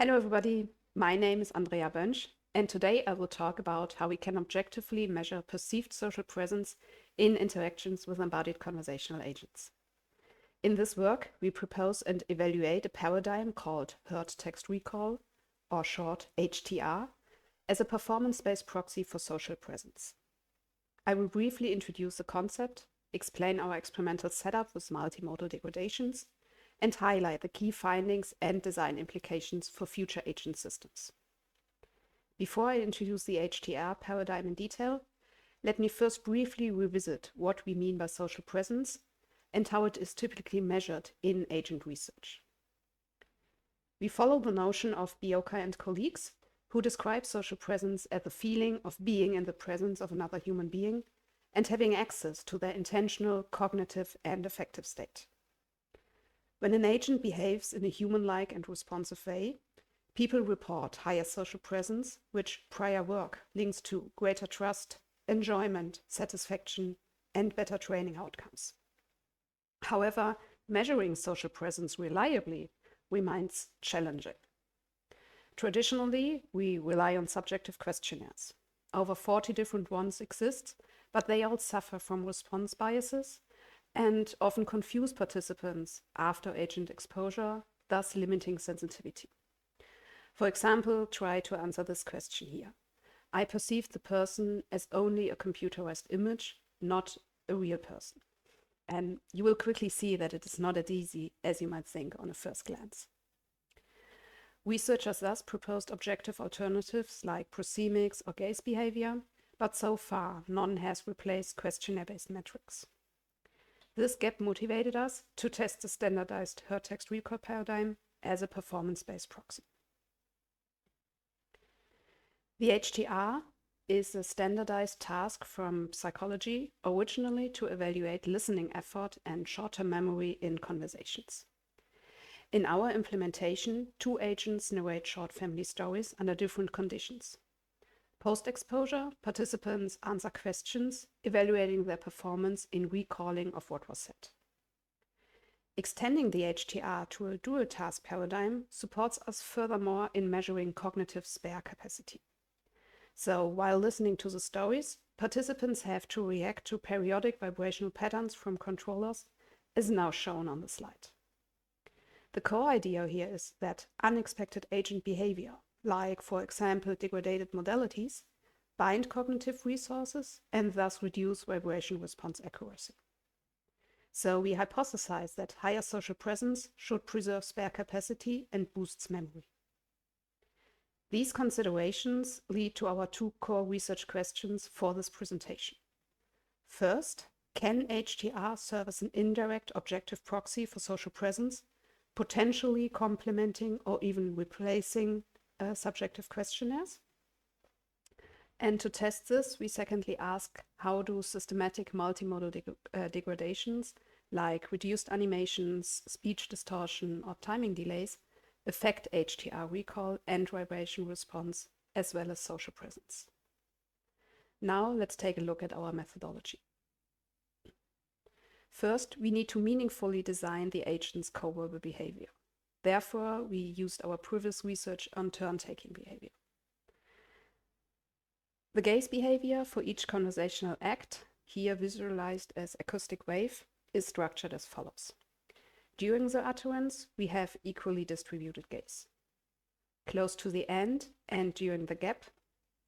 Hello everybody, my name is Andrea Bönsch, and today I will talk about how we can objectively measure perceived social presence in interactions with embodied conversational agents. In this work, we propose and evaluate a paradigm called heard text recall, or short HTR, as a performance-based proxy for social presence. I will briefly introduce the concept, explain our experimental setup with multimodal degradations, and highlight the key findings and design implications for future agent systems. Before I introduce the HTR paradigm in detail, let me first briefly revisit what we mean by social presence and how it is typically measured in agent research. We follow the notion of Bioka and colleagues, who describe social presence as the feeling of being in the presence of another human being and having access to their intentional, cognitive, and affective state. When an agent behaves in a human-like and responsive way, people report higher social presence, which prior work links to greater trust, enjoyment, satisfaction, and better training outcomes. However, measuring social presence reliably remains challenging. Traditionally, we rely on subjective questionnaires. Over 40 different ones exist, but they all suffer from response biases and often confuse participants after agent exposure, thus limiting sensitivity. For example, try to answer this question here. I perceive the person as only a computerized image, not a real person. And you will quickly see that it is not as easy as you might think on a first glance. Researchers thus proposed objective alternatives like proxemics or gaze behavior, but so far none has replaced questionnaire-based metrics. This gap motivated us to test the standardized heard text recall paradigm as a performance-based proxy. The HTR is a standardized task from psychology, originally to evaluate listening effort and short-term memory in conversations. In our implementation, two agents narrate short family stories under different conditions. Post-exposure, participants answer questions, evaluating their performance in recalling of what was said. Extending the HTR to a dual task paradigm supports us furthermore in measuring cognitive spare capacity. So while listening to the stories, participants have to react to periodic vibrational patterns from controllers, as now shown on the slide. The core idea here is that unexpected agent behavior, like, for example, degraded modalities, bind cognitive resources and thus reduce vibration response accuracy. So we hypothesize that higher social presence should preserve spare capacity and boosts memory. These considerations lead to our two core research questions for this presentation. First, can HTR serve as an indirect objective proxy for social presence, potentially complementing or even replacing subjective questionnaires? And to test this, we secondly ask, how do systematic multimodal degradations like reduced animations, speech distortion, or timing delays affect HTR recall and vibration response, as well as social presence? Now let's take a look at our methodology. First, we need to meaningfully design the agent's co-verbal behavior. Therefore, we used our previous research on turn-taking behavior. The gaze behavior for each conversational act, here visualized as acoustic wave, is structured as follows. During the utterance, we have equally distributed gaze. Close to the end and during the gap,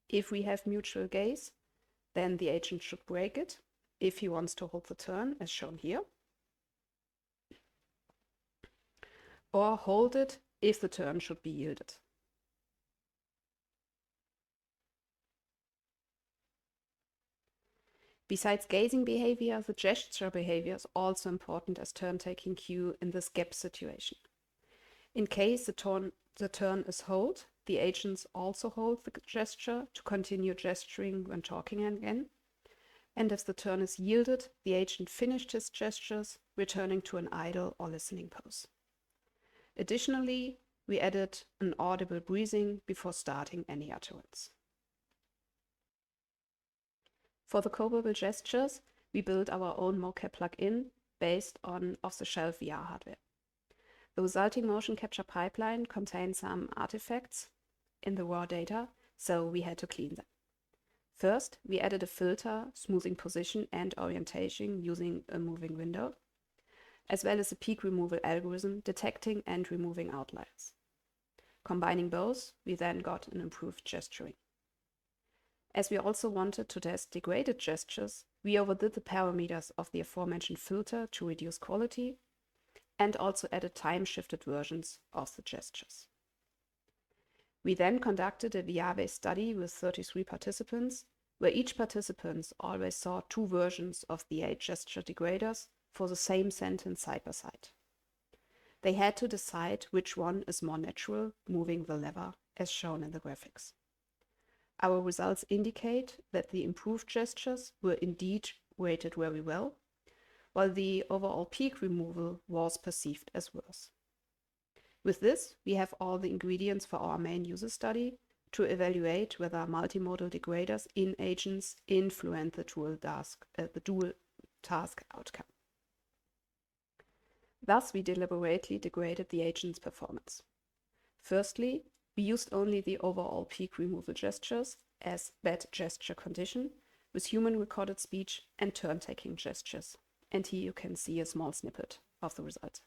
if we have mutual gaze, then the agent should break it if he wants to hold the turn, as shown here, or hold it if the turn should be yielded. Besides gazing behavior, the gesture behavior is also important as turn-taking cue in this gap situation. In case the turn is hold, the agents also hold the gesture to continue gesturing when talking again. And if the turn is yielded, the agent finished his gestures, returning to an idle or listening pose. Additionally, we added an audible breathing before starting any utterance. For the co-verbal gestures, we built our own mocap plugin based on off-the-shelf VR hardware. The resulting motion capture pipeline contains some artifacts in the raw data, so we had to clean them. First, we added a filter smoothing position and orientation using a moving window, as well as a peak removal algorithm detecting and removing outliers. Combining both, we then got an improved gesturing. As we also wanted to test degraded gestures, we overdid the parameters of the aforementioned filter to reduce quality, and also added time-shifted versions of the gestures. We then conducted a VR-based study with 33 participants, where each participant always saw 2 versions of the 8 gesture degraders for the same sentence side by side. They had to decide which one is more natural, moving the lever, as shown in the graphics. Our results indicate that the improved gestures were indeed rated very well, while the overall peak removal was perceived as worse. With this, we have all the ingredients for our main user study to evaluate whether multimodal degraders in agents influence the dual task outcome. Thus, we deliberately degraded the agent's performance. Firstly, we used only the overall peak removal gestures as bad gesture condition with human recorded speech and turn-taking gestures. And here you can see a small snippet of the result.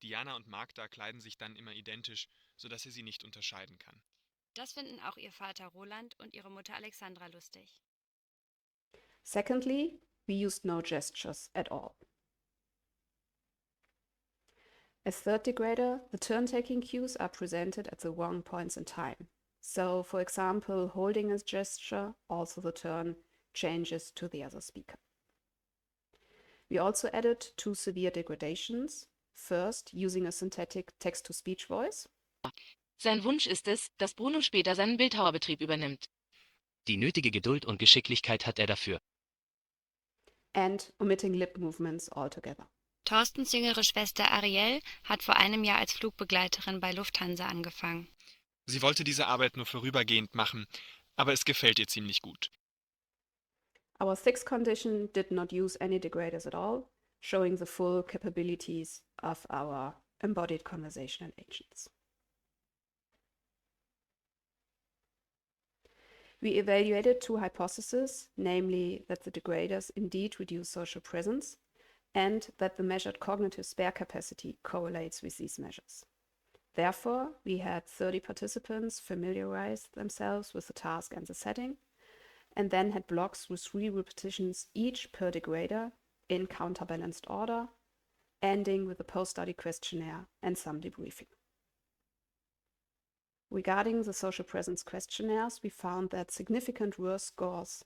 Diana und Magda kleiden sich dann immer identisch, sodass sie nicht unterscheiden kann. Das finden auch ihr Vater Roland und ihre Mutter Alexandra lustig. Secondly, we used no gestures at all. As third degrader, the turn-taking cues are presented at the wrong points in time. So, for example, holding a gesture, also the turn changes to the other speaker. We also added 2 severe degradations. First, using a synthetic text-to-speech voice. Sein Wunsch ist es, dass Bruno später seinen Bildhauerbetrieb übernimmt. Die nötige Geduld und Geschicklichkeit hat er dafür. And omitting lip movements altogether. Thorstens jüngere Schwester Ariel hat vor einem Jahr als Flugbegleiterin bei Lufthansa angefangen. Sie wollte diese Arbeit nur vorübergehend machen, aber es gefällt ihr ziemlich gut. Our 6th condition did not use any degraders at all, showing the full capabilities of our embodied conversational agents. We evaluated 2 hypotheses, namely that the degraders indeed reduce social presence and that the measured cognitive spare capacity correlates with these measures. Therefore, we had 30 participants familiarize themselves with the task and the setting, and then had blocks with 3 repetitions each per degrader in counterbalanced order, ending with a post-study questionnaire and some debriefing. Regarding the social presence questionnaires, we found that significant worse scores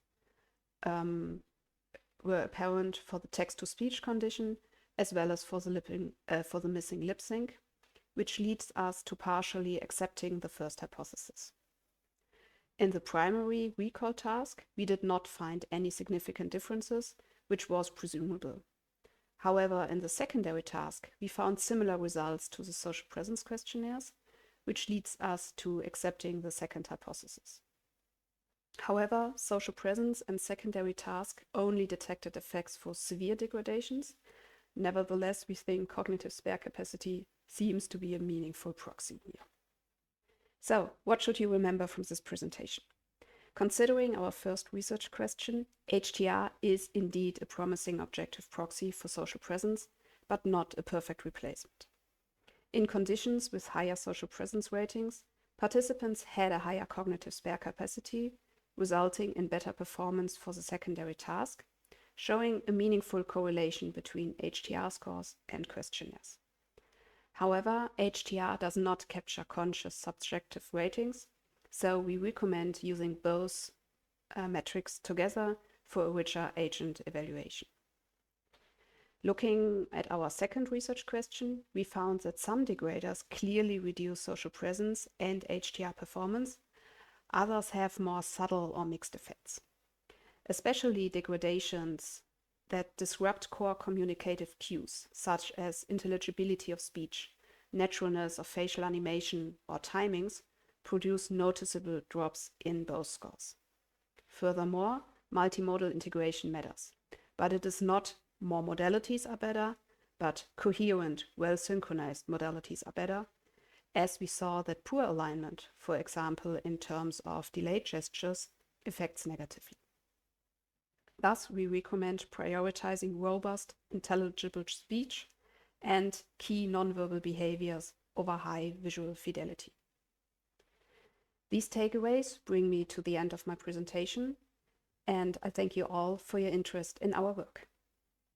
were apparent for the text-to-speech condition as well as for the missing lip sync, which leads us to partially accepting the first hypothesis. In the primary recall task, we did not find any significant differences, which was presumable. However, in the secondary task, we found similar results to the social presence questionnaires, which leads us to accepting the second hypothesis. However, social presence and secondary task only detected effects for severe degradations. Nevertheless, we think cognitive spare capacity seems to be a meaningful proxy here. So, what should you remember from this presentation? Considering our first research question, HTR is indeed a promising objective proxy for social presence, but not a perfect replacement. In conditions with higher social presence ratings, participants had a higher cognitive spare capacity, resulting in better performance for the secondary task, showing a meaningful correlation between HTR scores and questionnaires. However, HTR does not capture conscious subjective ratings, so we recommend using both metrics together for a richer agent evaluation. Looking at our second research question, we found that some degraders clearly reduce social presence and HTR performance. Others have more subtle or mixed effects. Especially degradations that disrupt core communicative cues, such as intelligibility of speech, naturalness of facial animation, or timings, produce noticeable drops in both scores. Furthermore, multimodal integration matters, but it is not more modalities are better, but coherent, well-synchronized modalities are better, as we saw that poor alignment, for example, in terms of delayed gestures, affects negatively. Thus, we recommend prioritizing robust, intelligible speech and key nonverbal behaviors over high visual fidelity. These takeaways bring me to the end of my presentation, and I thank you all for your interest in our work.